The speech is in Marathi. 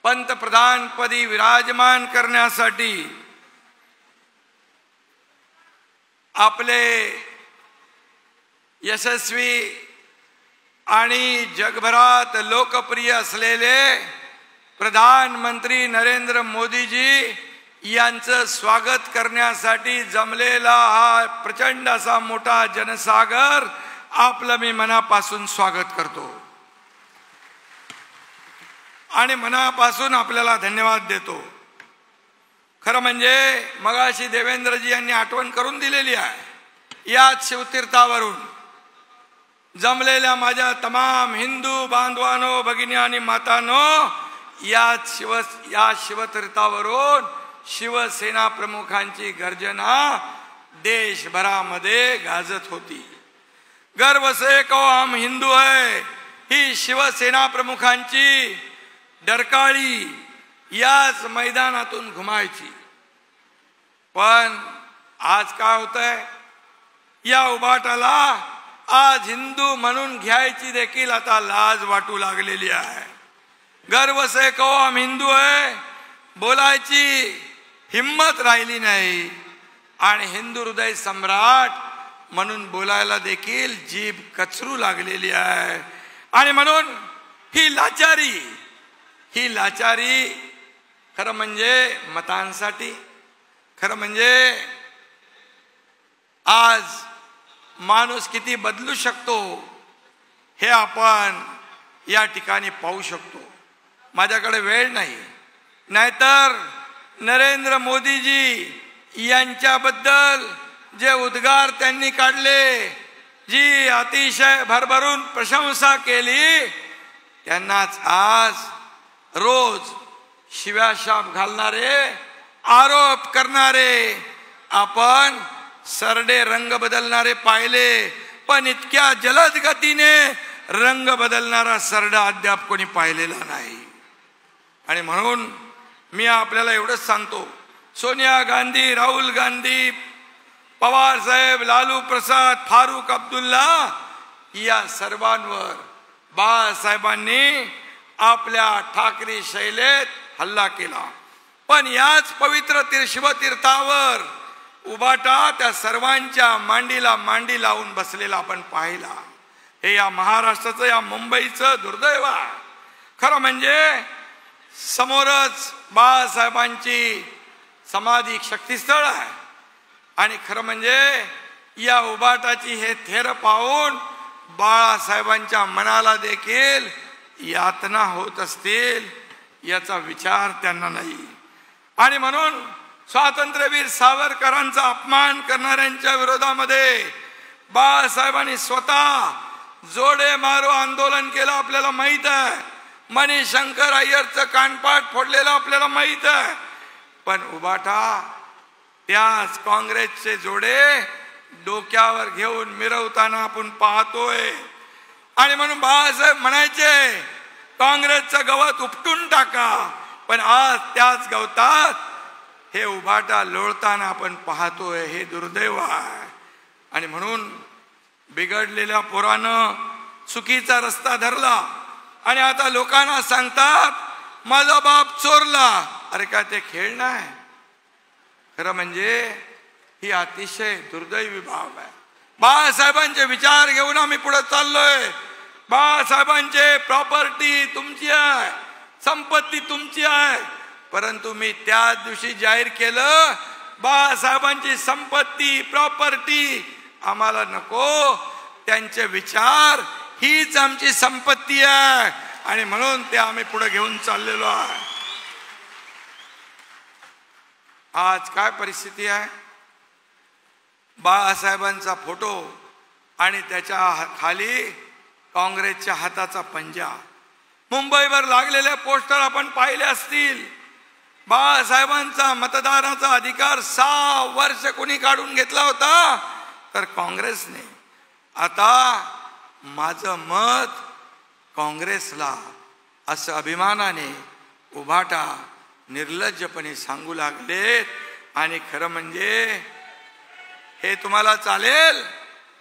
पंतप्रधानपदी विराजमान करण्यासाठी आपले यशस्वी आणि जगभरात लोकप्रिय असलेले प्रधानमंत्री नरेंद्र मोदीजी यांचं स्वागत करण्यासाठी जमलेला हा प्रचंड असा मोठा जनसागर आपलं मी मनापासून स्वागत करतो आणि मनापासून आपल्याला धन्यवाद देतो। खरं म्हणजे मगाशी देवेंद्रजी यांनी आठवण करून दिलेली आहे। याच शिवतीर्थावरून जमलेल्या माझ्या तमाम हिंदू बांधवांनो, भगिनी आणि मातांनो, या शिवतीर्थावरून शिवसेना प्रमुखांची गर्जना देशभरामध्ये गाजत होती। गर्व से कहो हम हिंदू है ही शिवसेना प्रमुखांची डरकाळी याच मैदानातून घुमायची। पण आज काय होतंय, या उभाटाला आज हिंदू म्हणून घ्यायची देखील आता लाज वाटू लागलेली आहे। गर्व से कहो हम हिंदू है बोलायची हिम्मत राहिली नाही आणि हिंदू हृदय सम्राट म्हणून बोलायला देखील जीभ कचरू लागलेली आहे। आणि म्हणून ही लाचारी खरं म्हणजे मतांसाठी, खरं म्हणजे आज माणूस किती बदलू शकतो हे आपण या ठिकाणी पाहू शकतो। माझ्याकडे वेळ नाही, नाहीतर नरेंद्र मोदीजी यांच्याबद्दल जे उद्गार त्यांनी काढले, जी अतिशय भरभरून प्रशंसा केली, त्यांनाच आज रोज शिव्याशाप घालणारे, आरोप करणारे, आपण सरडे रंग बदलणारे पाहिले, पण इतक्या जलद गतीने रंग बदलणारा सरडा अद्याप कोणी पाहिलेला नाही। आणि म्हणून मी आपल्याला एवढंच सांगतो, सोनिया गांधी, राहुल गांधी, पवार साहेब, लालू प्रसाद, फारुख अब्दुल्ला या सर्वांवर बाळासाहेबांनी आपल्या ठाकरे शैलेत हल्ला केला। पण याच पवित्र शिवतीर्थावर उभाटा त्या सर्वांच्या मांडीला मांडी लावून बसलेला आपण पाहिला। हे या महाराष्ट्राचं, या मुंबईचं दुर्दैव आहे। खरं म्हणजे समोरच बाळासाहेबांची समाधी शक्तीस्थळ आहे आणि खरं म्हणजे या उभाटाची हे थेर पाहून बाळासाहेबांच्या मनाला देखील यातना होत असतील याचा विचार त्यांना नाही। आणि म्हणून स्वातंत्र्यवीर सावरकरांचा अपमान करणाऱ्यांच्या विरोधामध्ये बाळासाहेबांनी स्वतः जोडे मारो आंदोलन केलं, आपल्याला माहित आहे। मणिशंकर अय्यरचं कानपाट फोडलेलं आपल्याला माहित आहे। पण उभाटा त्याच काँग्रेसचे जोडे डोक्यावर घेऊन मिरवताना आपण पाहतोय। आणि म्हणून बाळासाहेब म्हणायचे काँग्रेसचं गवत उपटून टाका, पण आज त्याच गवतात हे उभाटा लोळताना आपण पाहतोय। हे दुर्दैव आहे। आणि म्हणून बिघडलेल्या पोरानं चुकीचा रस्ता धरला आणि आता लोकांना सांगतात माझा बाप चोरला। अरे काय ते खेळ नाही? खरं म्हणजे ही अतिशय दुर्दैवी बाब आहे। बाळासाहेबांचे विचार घेऊन आम्ही पुढे चाललोय। बाळासाहेबांचे प्रॉपर्टी तुमची आहे, संपत्ती तुमची आहे, परंतु मी त्या दिवशी जाहीर केलं बाळासाहेबांची संपत्ती प्रॉपर्टी आम्हाला नको, त्यांचे विचार हीच आमची संपत्ती आहे आणि म्हणून ते आम्ही पुढे घेऊन चाललेलो आहे। आज काय परिस्थिती आहे, बाळासाहेबांचा फोटो आणि त्याच्या खाली काँग्रेसच्या हाताचा पंजा, मुंबईवर लागलेले पोस्टर आपण पाहिले असतील। बाळासाहेबांचा मतदानाचा अधिकार 6 वर्ष कोणी काढून घेतला होता, तर काँग्रेसने। आता माझं मत काँग्रेसला असं अभिमानाने उभाटा निर्लज्जपणे सांगू लागलेत। आणि खरं म्हणजे हे तुम्हाला चालेल?